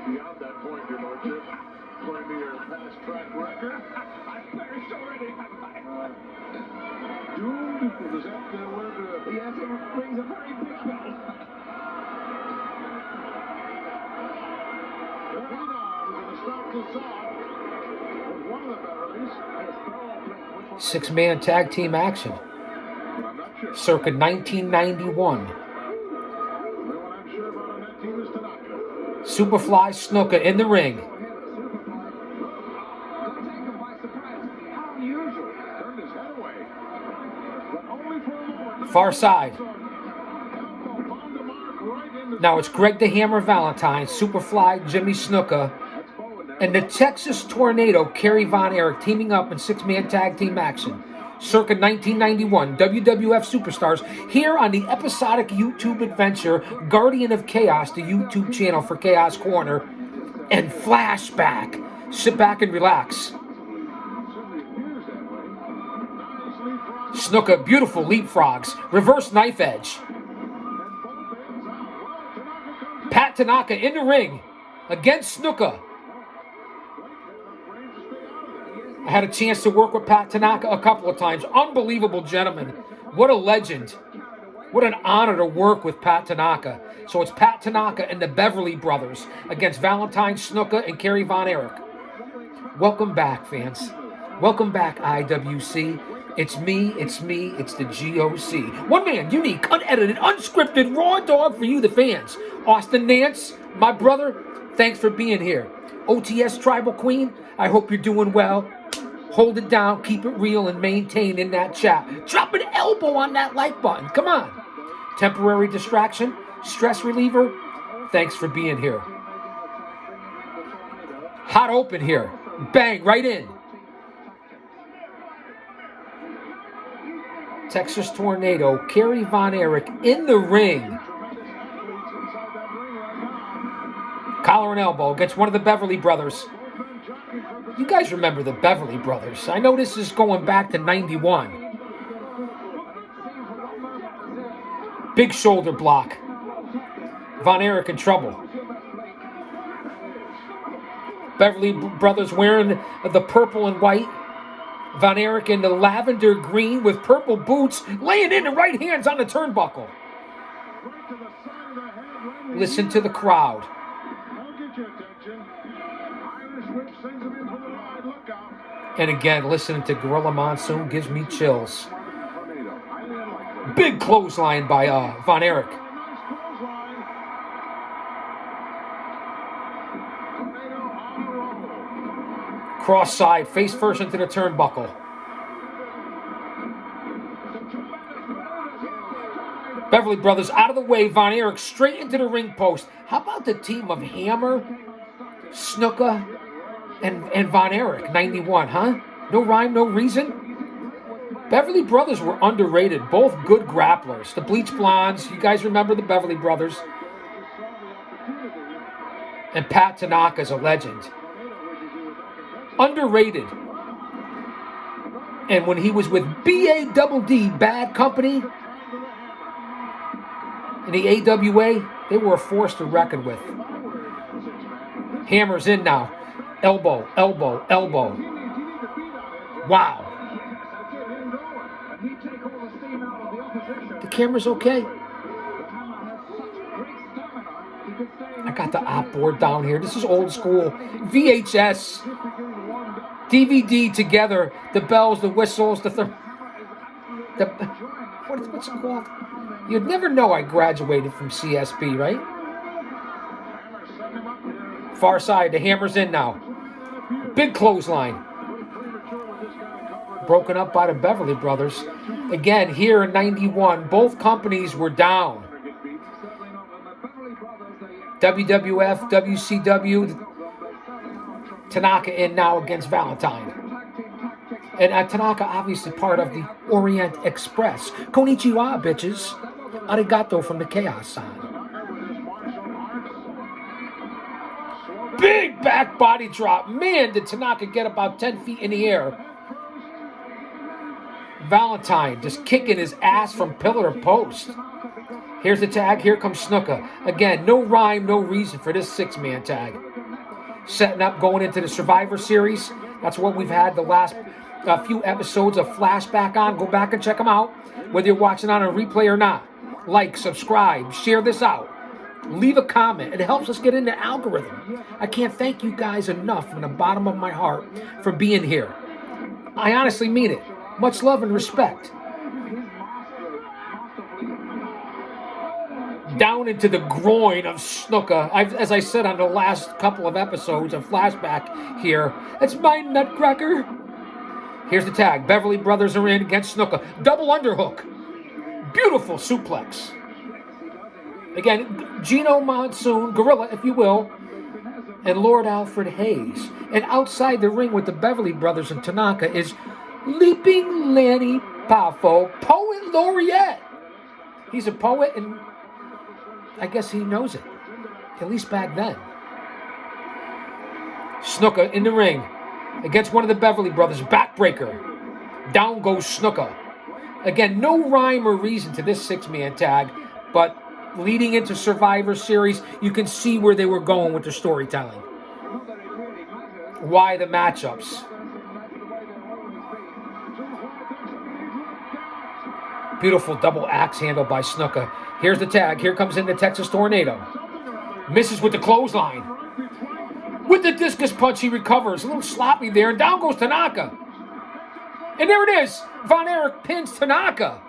beyond that point, your lordship. According to your past track record. I've perished already. Doomed? Does that word? Yes, it rings a very big bell. The Phenom is going to start this off with one of the Beverleys. Six-man tag team action. But I'm not sure. Circa 1991. The only one I'm sure about on that team is Tanaka. Superfly Snuka in the ring. Don't take him by surprise. How unusual. Turned his head away. But only for a moment. Far side. Elbow found the mark right in the Now it's Greg the Hammer Valentine, Superfly Jimmy Snuka, and the Texas Tornado Kerry Von Erich teaming up in six-man tag team action. Circa 1991, WWF Superstars here on the episodic YouTube adventure Guardian of Chaos, the YouTube channel for Chaos Corner, and Flashback. Sit back and relax. Snuka, beautiful leapfrogs, reverse knife edge. Pat Tanaka in the ring against Snuka. I had a chance to work with Pat Tanaka a couple of times. Unbelievable gentleman. What a legend. What an honor to work with Pat Tanaka. So it's Pat Tanaka and the Beverly Brothers against Valentine Snuka and Kerry Von Erich. Welcome back, fans. Welcome back, IWC. It's me, it's the GOC. One man, unique, unedited, unscripted, raw dog for you, the fans. Austin Nance, my brother, thanks for being here. OTS Tribal Queen, I hope you're doing well. Hold it down, keep it real, and maintain in that chat. Drop an elbow on that like button. Come on. Temporary distraction, stress reliever, thanks for being here. Hot open here. Bang, right in. Texas Tornado, Kerry Von Erich in the ring. Collar and elbow against one of the Beverly Brothers. You guys remember the Beverly Brothers. I know this is going back to 91. Big shoulder block. Von Erich in trouble. Beverly Brothers wearing the purple and white. Von Erich in the lavender green with purple boots, laying in the right hands on the turnbuckle. Listen to the crowd. And again, listening to Gorilla Monsoon gives me chills. Big clothesline by Von Erich. Cross side, face first into the turnbuckle. Beverly Brothers out of the way. Von Erich straight into the ring post. How about the team of Hammer, Snuka, and Von Erich, 91, huh? No rhyme, no reason? Beverly Brothers were underrated. Both good grapplers. The Bleach Blondes, you guys remember the Beverly Brothers? And Pat Tanaka's a legend. Underrated. And when he was with B.A.D.D. Bad Company in the AWA, they were a force to reckon with. Hammer's in now. Elbow, elbow, elbow. Wow. The camera's okay. I got the op board down here. This is old school. VHS. DVD together. The bells, the whistles, what's it called? You'd never know I graduated from CSB, right? Far side. The Hammer's in now. Big clothesline. Broken up by the Beverly Brothers. Again, here in 91, both companies were down. WWF, WCW, Tanaka in now against Valentine. And Tanaka obviously part of the Orient Express. Konnichiwa, bitches. Arigato from the Chaos side. Big back body drop. Man, did Tanaka get about 10 feet in the air. Valentine just kicking his ass from pillar to post. Here's the tag. Here comes Snuka. Again, no rhyme, no reason for this 6-man tag. Setting up going into the Survivor Series. That's what we've had the last few episodes of Flashback on. Go back and check them out, whether you're watching on a replay or not. Like, subscribe, share this out. Leave a comment. It helps us get in the algorithm. I can't thank you guys enough from the bottom of my heart for being here. I honestly mean it. Much love and respect. Down into the groin of Snuka. As I said on the last couple of episodes of Flashback here, it's my nutcracker. Here's the tag. Beverly Brothers are in against Snuka. Double underhook. Beautiful suplex. Again, Gino Monsoon, Gorilla, if you will, and Lord Alfred Hayes. And outside the ring with the Beverly Brothers and Tanaka is Leaping Lanny Poffo, Poet Laureate. He's a poet, and I guess he knows it, at least back then. Snuka in the ring against one of the Beverly Brothers, backbreaker. Down goes Snuka. Again, no rhyme or reason to this 6-man tag, but leading into Survivor Series, you can see where they were going with the storytelling. Why the matchups. Beautiful double axe handle by Snuka. Here's the tag. Here comes in the Texas Tornado. Misses with the clothesline. With the discus punch, he recovers. A little sloppy there, and down goes Tanaka. And there it is. Von Erich pins Tanaka.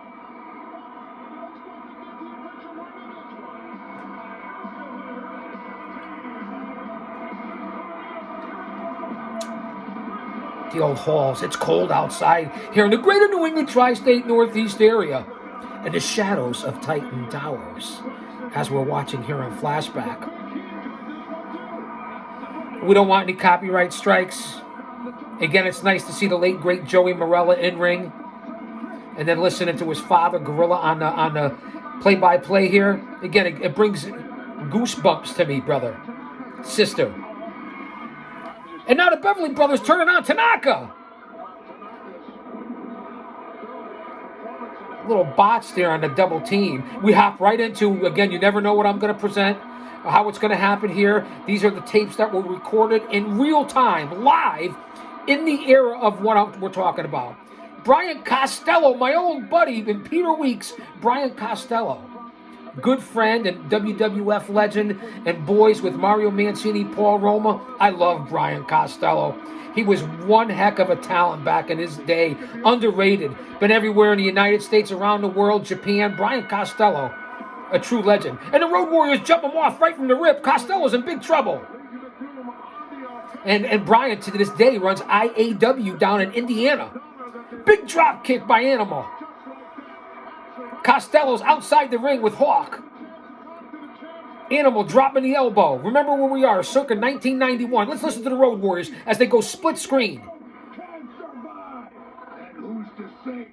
The old halls. It's cold outside here in the greater New England tri-state northeast area. And the shadows of Titan Towers, as we're watching here on Flashback. We don't want any copyright strikes. Again, it's nice to see the late, great Joey Morella in ring. And then listening to his father, Gorilla, on the play-by-play here. Again, it brings goosebumps to me, brother, sister. And now the Beverly Brothers turning on Tanaka. Little bots there on the double team. We hop right into, again, you never know what I'm going to present, or how it's going to happen here. These are the tapes that were recorded in real time, live, in the era of what we're talking about. Brian Costello, my old buddy in Peter Weeks, Brian Costello. Good friend and WWF legend and boys with Mario Mancini, Paul Roma. I love Brian Costello. He was one heck of a talent back in his day. Underrated. Been everywhere in the United States, around the world, Japan. Brian Costello, a true legend. And the Road Warriors jump him off right from the rip. Costello's in big trouble. And Brian, to this day, runs IAW down in Indiana. Big drop kick by Animal. Costello's outside the ring with Hawk. Animal dropping the elbow. Remember where we are, circa 1991. Let's listen to the Road Warriors as they go split screen. Can survive. And who's to say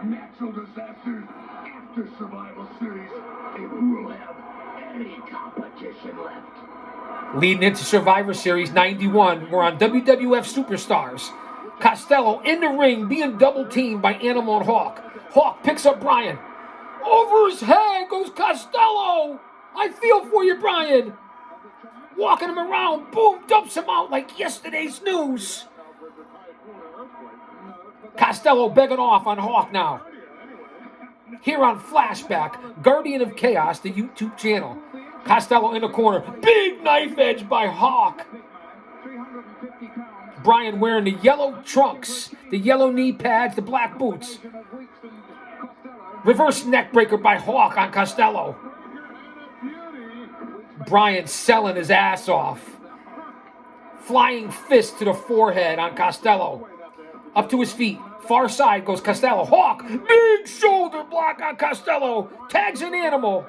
natural disasters after Survival Series, if we'll have any competition left? Leading into Survivor Series 91, we're on WWF Superstars. Costello in the ring being double teamed by Animal and Hawk. Hawk picks up Brian. Over his head goes Costello. I feel for you, Brian. Walking him around. Boom, dumps him out like yesterday's news. Costello begging off on Hawk now. Here on Flashback, Guardian of Chaos, the YouTube channel. Costello in the corner. Big knife edge by Hawk. Brian wearing the yellow trunks, the yellow knee pads, the black boots. Reverse neck breaker by Hawk on Costello. Brian selling his ass off. Flying fist to the forehead on Costello. Up to his feet. Far side goes Costello. Hawk, big shoulder block on Costello. Tags an Animal.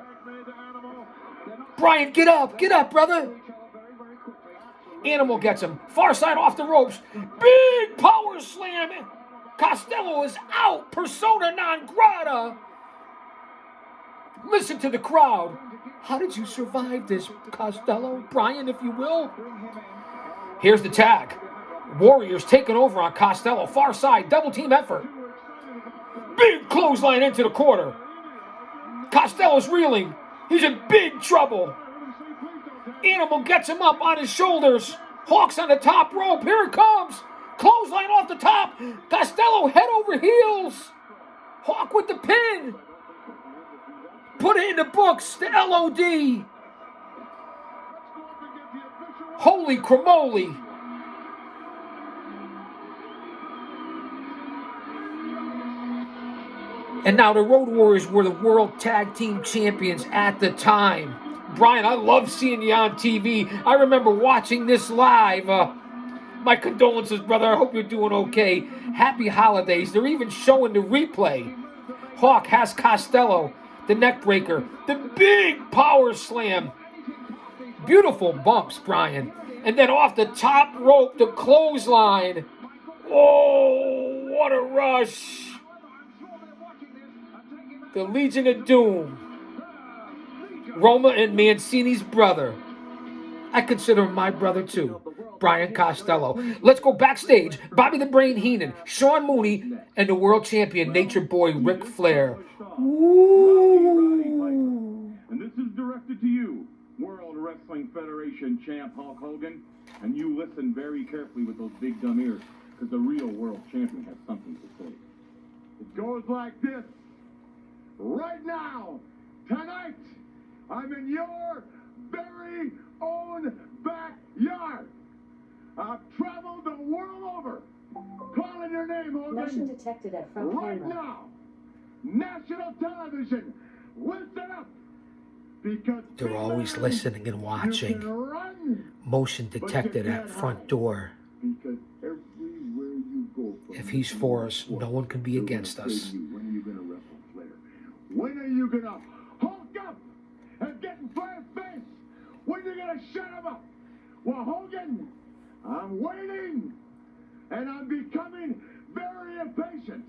Brian, get up, brother. Animal gets him. Far side off the ropes. Big power slam. Costello is out. Persona non grata. Listen to the crowd. How did you survive this, Costello? Brian, if you will. Here's the tag. Warriors taking over on Costello. Far side, double team effort. Big clothesline into the corner. Costello's reeling. He's in big trouble. Animal gets him up on his shoulders. Hawk's on the top rope. Here it comes. Clothesline off the top. Costello head over heels. Hawk with the pin. Put it in the books. The LOD. Holy cramoly. And now the Road Warriors were the World Tag Team Champions at the time. Brian, I love seeing you on TV. I remember watching this live. My condolences, brother. I hope you're doing okay. Happy holidays. They're even showing the replay. Hawk has Costello, the neck breaker, the big power slam. Beautiful bumps, Brian. And then off the top rope, the clothesline. Oh, what a rush. The Legion of Doom. Roma and Mancini's brother. I consider him my brother too. Brian Costello. Let's go backstage. Bobby the Brain Heenan, Sean Mooney, and the world champion Nature Boy Ric Flair. Ooh. And this is directed to you, World Wrestling Federation champ Hulk Hogan. And you listen very carefully with those big dumb ears, because the real world champion has something to say. It goes like this. Right now, tonight, I'm in your very own backyard. I've traveled the world over, calling your name, Hogan. Motion detected at front right camera. now, national television, listen up. Because They're always listening and watching. run, Motion detected at front door. because everywhere you go, If he's for us, no one can be against us. when are you going to wrestle Flair? When are you going to hulk up and get in Flair's face? When are you going to shut him up? Well, Hogan, I'm waiting, and I'm becoming very impatient.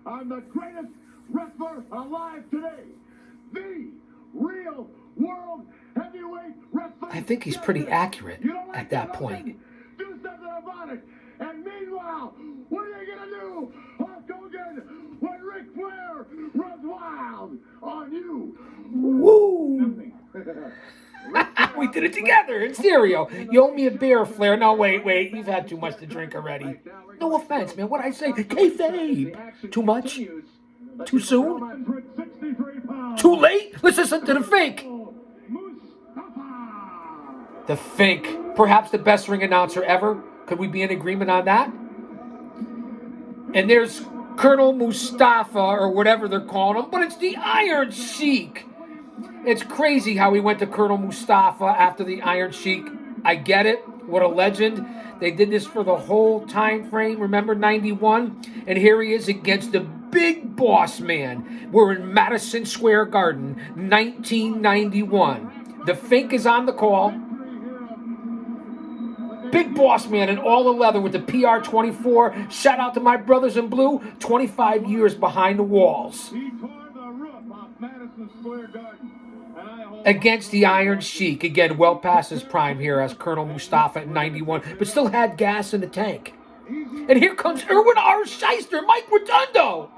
I'm the greatest wrestler alive today. The real world heavyweight wrestler. I think he's pretty accurate You don't like at that Hogan? point. Do something about it. And meanwhile, what are you going to do, Hulk Hogan, when Ric Flair runs wild on you? Woo! We did it together in stereo. You owe me a beer, Flair. No, wait. You've had too much to drink already. No offense, man. What'd I say? Kayfabe. Too much? Too soon? Too late? Let's listen to the fake. The fake. Perhaps the best ring announcer ever. Could we be in agreement on that? And there's Colonel Mustafa, or whatever they're calling him, but it's the Iron Sheik. It's crazy how he went to Colonel Mustafa after the Iron Sheik. I get it. What a legend. They did this for the whole time frame. Remember 91? And here he is against the big boss man. We're in Madison Square Garden, 1991. The fake is on the call. Big boss man in all the leather with the PR24. Shout out to my brothers in blue. 25 years behind the walls. He tore the roof off Madison Square Garden. And I hold Against the Iron Sheik. Again, well past his prime here as Colonel Mustafa at 91. But still had gas in the tank. And here comes Erwin R. Shyster, Mike Rotundo.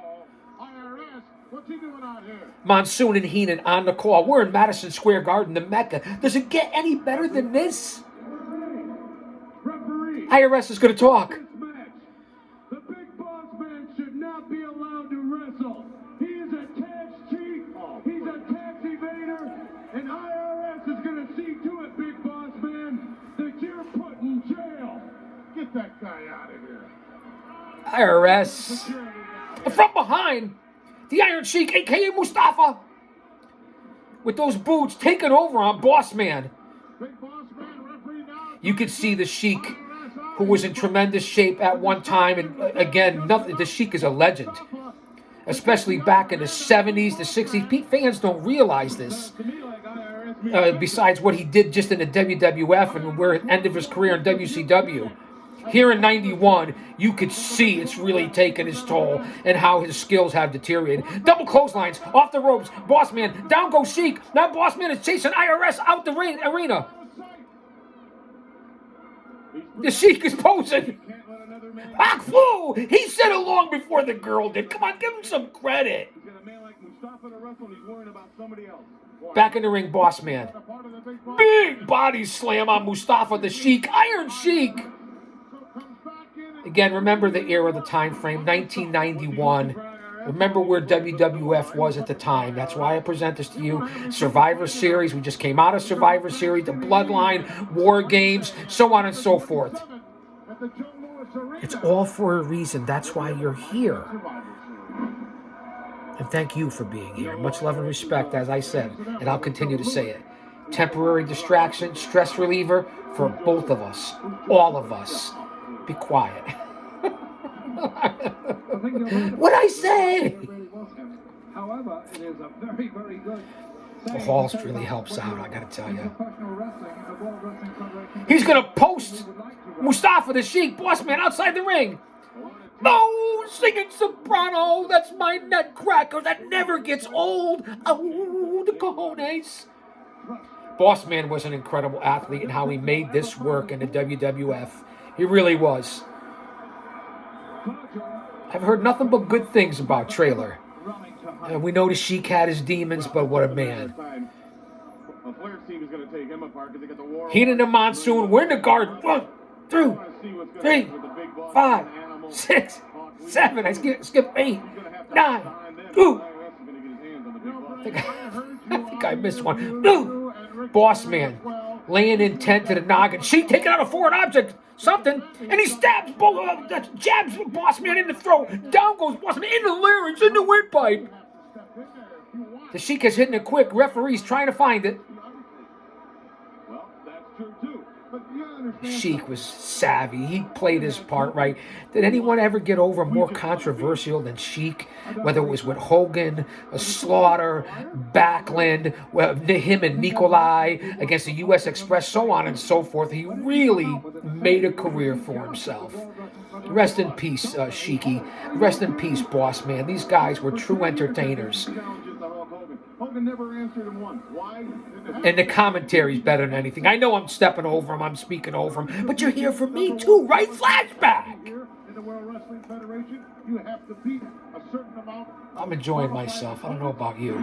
IRS, what's he doing out here? Monsoon and Heenan on the call. We're in Madison Square Garden, the Mecca. Does it get any better than this? Referee, IRS is going to talk. this match. The big boss man should not be allowed to wrestle. He is a tax cheat. He's a tax evader. And IRS is going to see to it, big boss man, that you're put in jail. Get that guy out of here. IRS. And from behind, the Iron Sheik, a.k.a. Mustafa, with those boots taking over on Boss Man. Big boss man, referee now. You could see the Sheik, who was in tremendous shape at one time. And again, the Sheik is a legend, especially back in the 70s, the 60s. Pete fans don't realize this. Besides what he did just in the WWF and where it ended his career in WCW. Here in 91, you could see it's really taken his toll and how his skills have deteriorated. Double clotheslines, off the ropes, Boss Man, down goes Sheik. Now Boss Man is chasing IRS out the arena. The Sheik is posing. Hawk Fu! He said it long before the girl did. Come on, give him some credit. He's got a man like Mustafa to wrestle, and he's worrying about somebody else. Back in the ring, Boss Man. Big body slam on Mustafa the Sheik. Iron Sheik. Again, remember the era, the time frame, 1991. Remember where WWF was at the time. That's why I present this to you. Survivor Series. We just came out of Survivor Series. The Bloodline, War Games, so on and so forth. It's all for a reason. That's why you're here. And thank you for being here. Much love and respect, as I said, and I'll continue to say it. Temporary distraction, stress reliever for both of us, all of us. Be quiet. What'd I say? However, it is a very, very good. The Halls really helps out, I gotta tell you. He's gonna post Mustafa the Sheik, Boss Man, outside the ring. No, singing soprano, that's my nutcracker, that never gets old. Oh, the cojones. Boss Man was an incredible athlete in how he made this work in the WWF. He really was. I've heard nothing but good things about Trailer. And we know the Sheik had his demons, but what a man. Heenan and the Monsoon, we're in the guard. 1, 2, 3, 5, 6, 7. I skip 8, 9. Ooh. I think I missed one. Ooh. Boss Man laying in 10 to the noggin. Sheik taking out a foreign object, something, and he stabs, jabs Boss Man in the throat. Down goes Boss Man in the larynx, in the windpipe. The Sheik is hitting it quick. Referee's trying to find it. Sheik was savvy. He played his part right. Did anyone ever get over more controversial than Sheik? Whether it was with Hogan, Slaughter, Backlund, him and Nikolai against the U.S. Express, so on and so forth. He really made a career for himself. Rest in peace, Sheiky. Rest in peace, Boss Man. These guys were true entertainers. And the commentary's better than anything. I know I'm stepping over him, I'm speaking over him, but you're here for me too, right? Flashback! I'm enjoying myself. I don't know about you.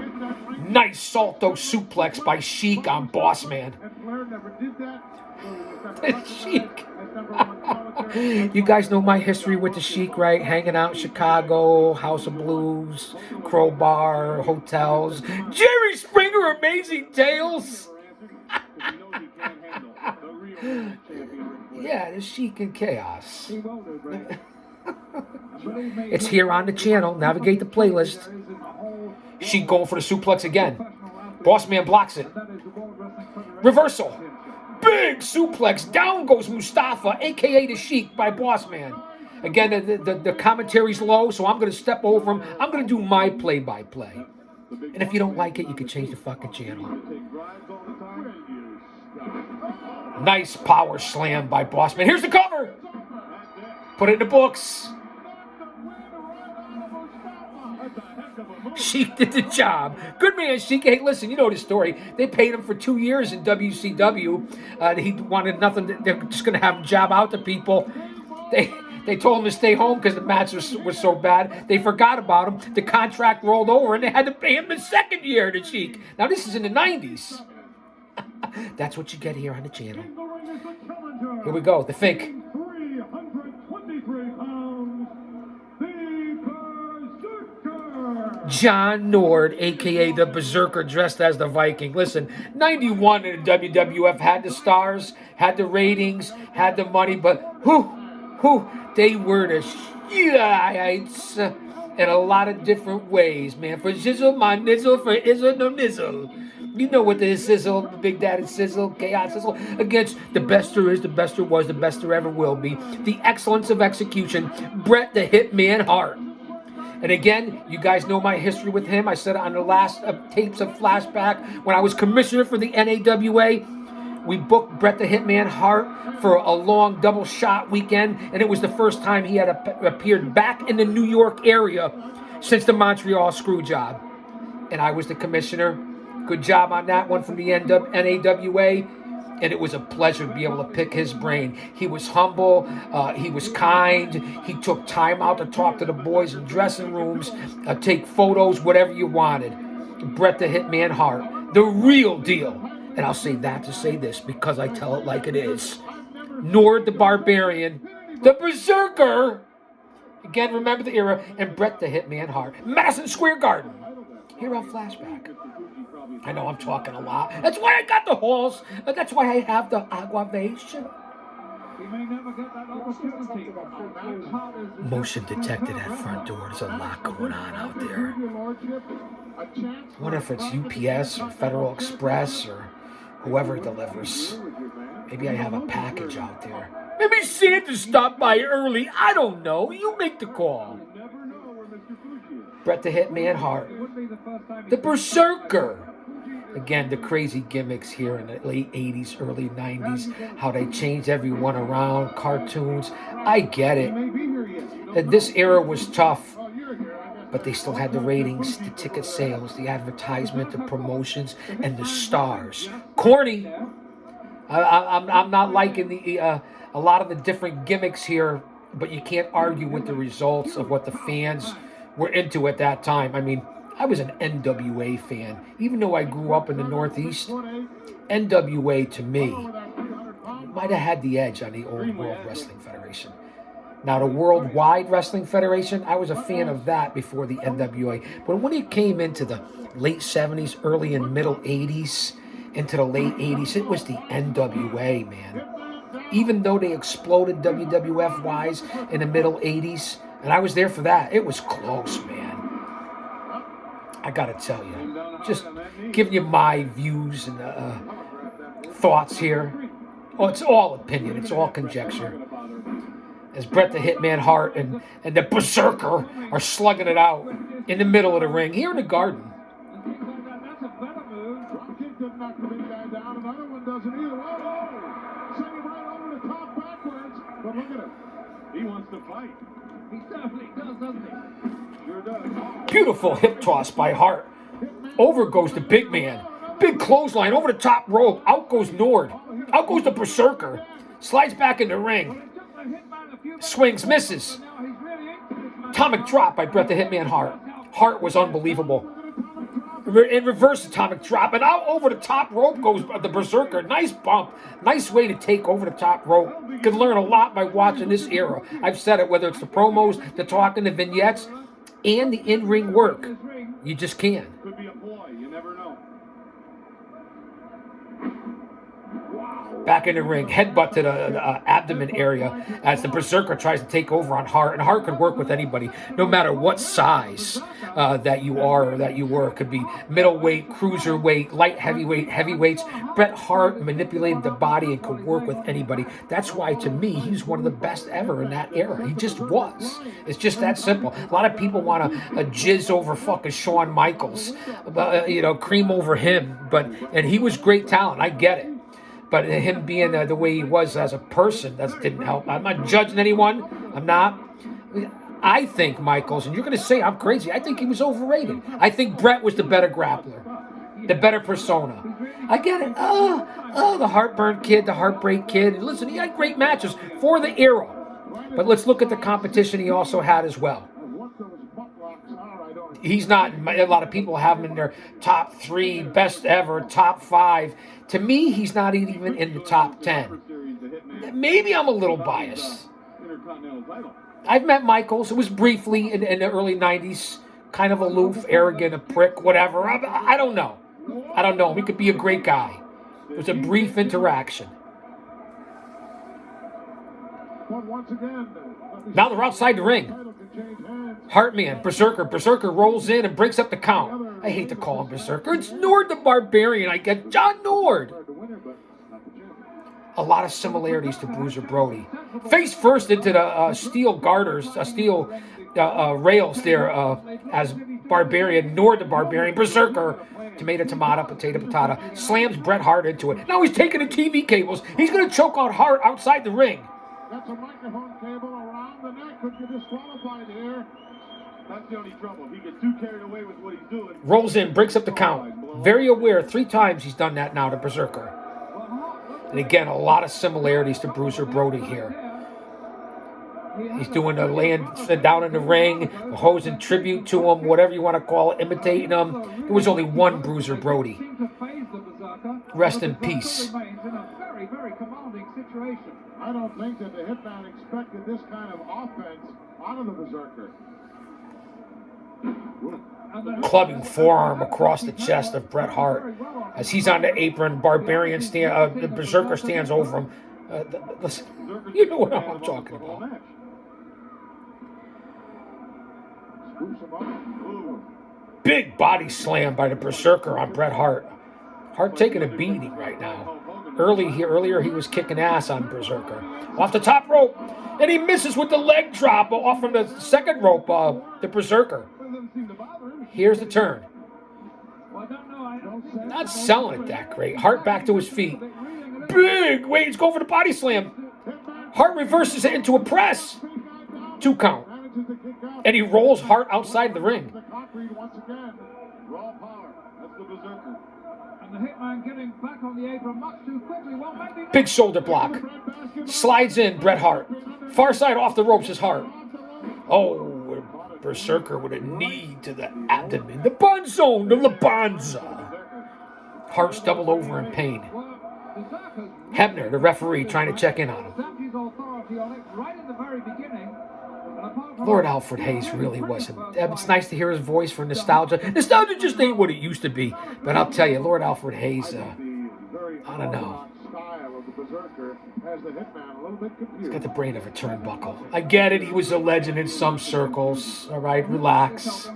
Nice salto suplex by Sheik on Boss Man. Sheik. You guys know my history with the Sheik, right? Hanging out in Chicago, House of Blues, Crowbar, hotels. Jerry Springer, Amazing Tales. Yeah, the Sheik and Chaos. It's here on the channel. Navigate the playlist. Sheik going for the suplex again. Boss Man blocks it. Reversal. Big suplex. Down goes Mustafa, a.k.a. the Sheik, by Boss Man. Again, the commentary's low, so I'm going to step over him. I'm going to do my play-by-play. And if you don't like it, you can change the fucking channel. Nice power slam by Boss Man. Here's the cover. Put it in the books. Sheik did the job. Good man, Sheik. Hey, listen, you know the story. They paid him for 2 years in WCW. He wanted nothing. They're just going to have him job out to people. They told him to stay home because the match was so bad. They forgot about him. The contract rolled over, and they had to pay him the second year, the Sheik. Now, this is in the 90s. That's what you get here on the channel. Here we go. The fake. John Nord, a.k.a. the Berserker, dressed as the Viking. Listen, 91 in the WWF had the stars, had the ratings, had the money, but they were the shites in a lot of different ways, man. For Zizzle, my nizzle, for Izzle, no nizzle. You know what this Sizzle, Big Daddy Sizzle, Chaos Sizzle, against the best there is, the best there was, the best there ever will be. The excellence of execution, Bret the Hitman Hart. And again, you guys know my history with him. I said it on the last tapes of Flashback. When I was commissioner for the NAWA, we booked Bret the Hitman Hart for a long double shot weekend. And it was the first time he had appeared back in the New York area since the Montreal screw job. And I was the commissioner. Good job on that one from the NAWA. And it was a pleasure to be able to pick his brain. He was humble. He was kind. He took time out to talk to the boys in dressing rooms, take photos, whatever you wanted. Bret the Hitman Hart. The real deal. And I'll say that to say this because I tell it like it is. Nord the Barbarian, the Berserker. Again, remember the era. And Bret the Hitman Hart. Madison Square Garden. Here on Flashback. I know I'm talking a lot. That's why I got the halls. That's why I have the aggravation. He may never get that opportunity. Motion detected at front door. There's a lot going on out there. I wonder if it's UPS or Federal Express or whoever delivers. Maybe I have a package out there. Maybe Santa stopped by early. I don't know. You make the call. Bret the Hitman Hart. The Berserker. Again, the crazy gimmicks here in the late 80s, early 90s. How they changed everyone around. Cartoons. I get it. And this era was tough. But they still had the ratings, the ticket sales, the advertisement, the promotions, and the stars. Corny. I'm not liking a lot of the different gimmicks here, but you can't argue with the results of what the fans were into at that time. I mean, I was an NWA fan. Even though I grew up in the Northeast, NWA to me might have had the edge on the old World Wrestling Federation. Now, the Worldwide Wrestling Federation, I was a fan of that before the NWA. But when it came into the late 70s, early and middle 80s, into the late 80s, it was the NWA, man. Even though they exploded WWF-wise in the middle 80s, and I was there for that, it was close, man. I gotta tell you, just giving you my views and thoughts here. Oh, it's all opinion, it's all conjecture. As Bret the Hitman Hart and the Berserker are slugging it out in the middle of the ring, here in the Garden. He wants to fight. He certainly does, doesn't he? Sure does. Beautiful hip toss by Hart. Over goes the big man. Big clothesline over the top rope. Out goes Nord. Out goes the Berserker. Slides back in the ring. Swings, misses. Atomic drop by Bret the Hitman Hart. Hart was unbelievable. In reverse atomic drop, and out over the top rope goes the Berserker. Nice bump. Nice way to take over the top rope. You can learn a lot by watching this era. I've said it, whether it's the promos, the talking, the vignettes, and the in-ring work. You just can. Could be a ploy. You never know. Back in the ring, headbutt to the abdomen area as the Berserker tries to take over on Hart. And Hart could work with anybody, no matter what size that you are or that you were. It could be middleweight, cruiserweight, light heavyweight, heavyweights. Bret Hart manipulated the body and could work with anybody. That's why, to me, he's one of the best ever in that era. He just was. It's just that simple. A lot of people want to jizz over fucking Shawn Michaels, cream over him. And he was great talent. I get it. But him being the way he was as a person, that didn't help. I'm not judging anyone. I'm not. I think Michaels, and you're going to say I'm crazy, I think he was overrated. I think Bret was the better grappler, the better persona. I get it. The Heartburn Kid, the Heartbreak Kid. Listen, he had great matches for the era. But let's look at the competition he also had as well. He's not, a lot of people have him in their top 3, best ever, top 5. To me, he's not even in the top 10. Maybe I'm a little biased. I've met Michaels. It was briefly in the early 90s. Kind of aloof, arrogant, a prick, whatever. I don't know. I don't know. He could be a great guy. It was a brief interaction. Now they're outside the ring. Heartman, Berserker rolls in and breaks up the count. I hate to call him Berserker. It's Nord the Barbarian. I get John Nord. A lot of similarities to Bruiser Brody. Face first into the steel garters, steel rails there as Barbarian, Nord the Barbarian, Berserker, tomato, potato, patata, slams Bret Hart into it. Now he's taking the TV cables. He's going to choke out Hart outside the ring. That's a microphone cable around the neck. Could get disqualified here. That's the only trouble. If he gets too carried away with what he's doing. Rolls in, breaks up the count. Very aware. 3 times he's done that now to Berserker. And again, a lot of similarities to Bruiser Brody here. He's doing the laying down in the ring, the hose in tribute to him, whatever you want to call it, imitating him. There was only one Bruiser Brody. Rest in peace. Remains in a very, very commanding situation. I don't think that the Hitman expected this kind of offense out of the Berserker. Clubbing forearm across the chest of Bret Hart as he's on the apron. Barbarian the Berserker stands over him. Listen, you know what I'm talking about. Big body slam by the Berserker on Bret Hart. Hart taking a beating right now. Earlier he was kicking ass on Berserker. Off the top rope, and he misses with the leg drop off from the second rope. The Berserker. Here's the turn. Not selling it that great. Hart back to his feet. Big. Wait, he's going for the body slam. Hart reverses it into a press. 2 count. And he rolls Hart outside the ring. And the Hitman getting back on the apron much too quickly. Well, maybe Big shoulder block. Slides in Bret Hart. Far side off the ropes is Hart. Oh, Berserker with a knee to the abdomen. The bun zone, the Labanza. Hart's doubled over in pain. Hebner, the referee, trying to check in on him. Lord Alfred Hayes really wasn't. It's nice to hear his voice for nostalgia. Nostalgia just ain't what it used to be. But I'll tell you, Lord Alfred Hayes, I don't know. He's got the brain of a turnbuckle. I get it. He was a legend in some circles. All right, relax.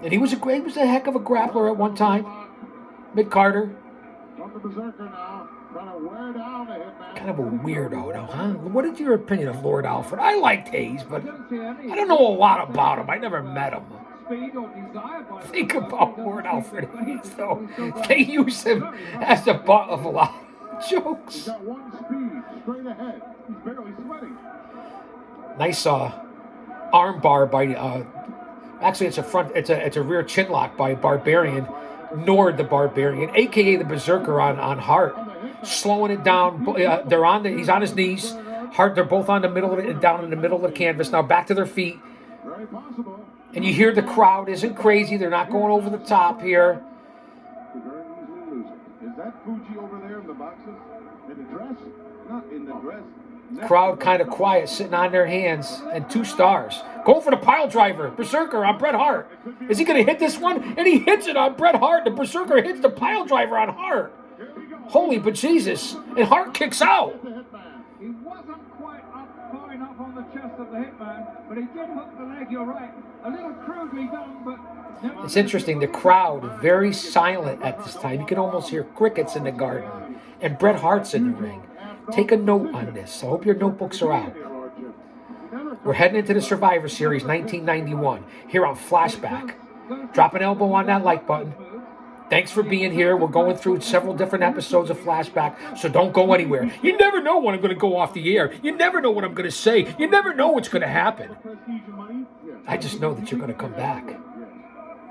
And he was a heck of a grappler at one time. Mid-Carter. Kind of a weirdo, though, huh? What is your opinion of Lord Alfred? I liked Hayes, but I don't know a lot about him. I never met him. Think about Lord Alfred Hayes, though. They use him as the butt of a lot of jokes. Nice arm bar by. Actually, it's a front. It's a rear chin lock by Barbarian. Nord the Barbarian, aka the Berserker on Hart, slowing it down. He's on his knees. Hart, they're both on the middle of it, down in the middle of the canvas. Now back to their feet. And you hear the crowd isn't crazy. They're not going over the top here. Is that Fuji over there in the boxes? In the dress? Not in the dress. Crowd kind of quiet, sitting on their hands, and 2 stars. Going for the pile driver. Berserker on Bret Hart. Is he going to hit this one? And he hits it on Bret Hart. The Berserker hits the pile driver on Hart. Holy bejesus. And Hart kicks out. He wasn't quite up far enough on the chest of the Hitman, but he did hook the leg, you're right. A little crudely done, but... It's interesting. The crowd, very silent at this time. You can almost hear crickets in the garden. And Bret Hart's in the ring. Take a note on this. I hope your notebooks are out. We're heading into the Survivor Series 1991 here on Flashback. Drop an elbow on that like button. Thanks for being here. We're going through several different episodes of Flashback, so don't go anywhere. You never know when I'm going to go off the air. You never know what I'm going to say. You never know what's going to happen. I just know that you're going to come back.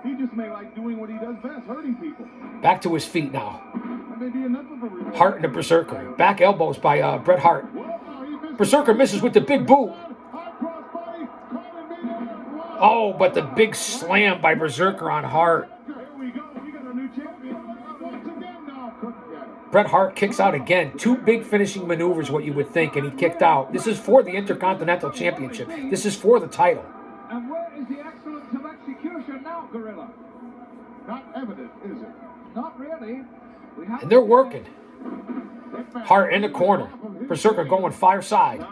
He just may like doing what he does best, hurting people. Back to his feet now. Hart and the Berserker. Back elbows by Bret Hart. Berserker misses with the big boot. Oh, but the big slam by Berserker on Hart. Bret Hart kicks out again. 2 big finishing maneuvers, what you would think, and he kicked out. This is for the Intercontinental Championship. This is for the title. And where is the excellence of execution now, Gorilla? Not evident, is it? Not really. And they're working. Hart in the corner. Berserker going far side.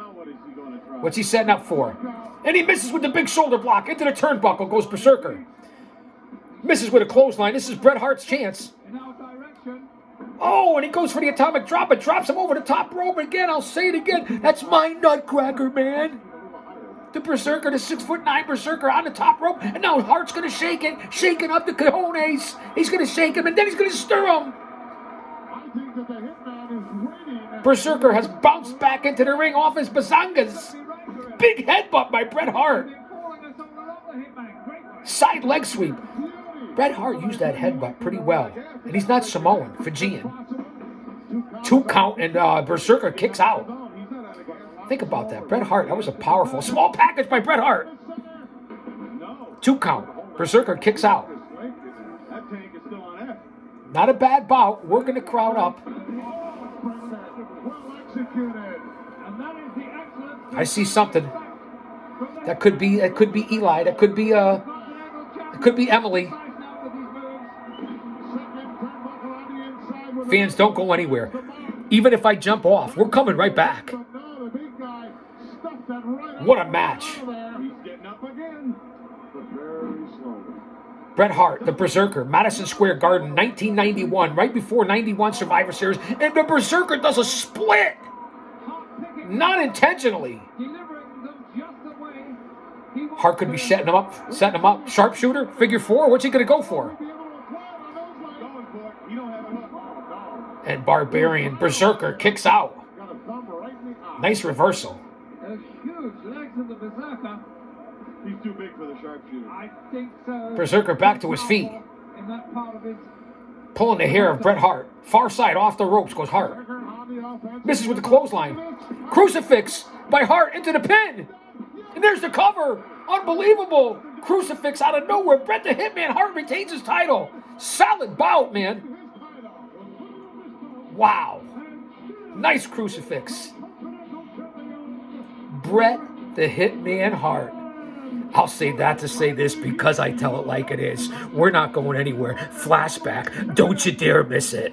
What's he setting up for? And he misses with the big shoulder block. Into the turnbuckle goes Berserker. Misses with a clothesline. This is Bret Hart's chance. Oh, and he goes for the atomic drop and drops him over the top rope again. I'll say it again. That's my nutcracker, man. The Berserker, the 6'9" Berserker on the top rope. And now Hart's going to shake it. Shaking up the cojones. He's going to shake him and then he's going to stir him. Berserker has bounced back into the ring off his bazongas. Big headbutt by Bret Hart. Side leg sweep. Bret Hart used that headbutt pretty well. And he's not Samoan, Fijian. 2 count and Berserker kicks out. Think about that. Bret Hart, that was a powerful small package by Bret Hart. 2 count. Berserker kicks out. Not a bad bout. Working the crowd up. Well executed. And that is the excellence. I see something. That could be Eli. That could be Emily. Fans, don't go anywhere. Even if I jump off, we're coming right back. What a match. He's getting up again. But very slowly. Bret Hart, the Berserker, Madison Square Garden, 1991, right before 91 Survivor Series, and the Berserker does a split. Not intentionally. Hart could be setting him up. Sharpshooter, figure four. What's he going to go for? Going for it. You don't have a hook. And Barbarian, Berserker, kicks out. Got a thumb right in the eye. Nice reversal. Those huge legs of the Berserker. He's too big for the sharpshooter. I think so. Berserker back to his feet. In that part of his. Pulling the hair of Bret Hart. Far side, off the ropes goes Hart. On the offense. Misses with the clothesline. Crucifix by Hart into the pin. And there's the cover. Unbelievable. Crucifix out of nowhere. Bret the Hitman Hart retains his title. Solid bout, man. Wow. Nice crucifix. Bret the Hitman Hart. I'll say that to say this because I tell it like it is. We're not going anywhere. Flashback. Don't you dare miss it.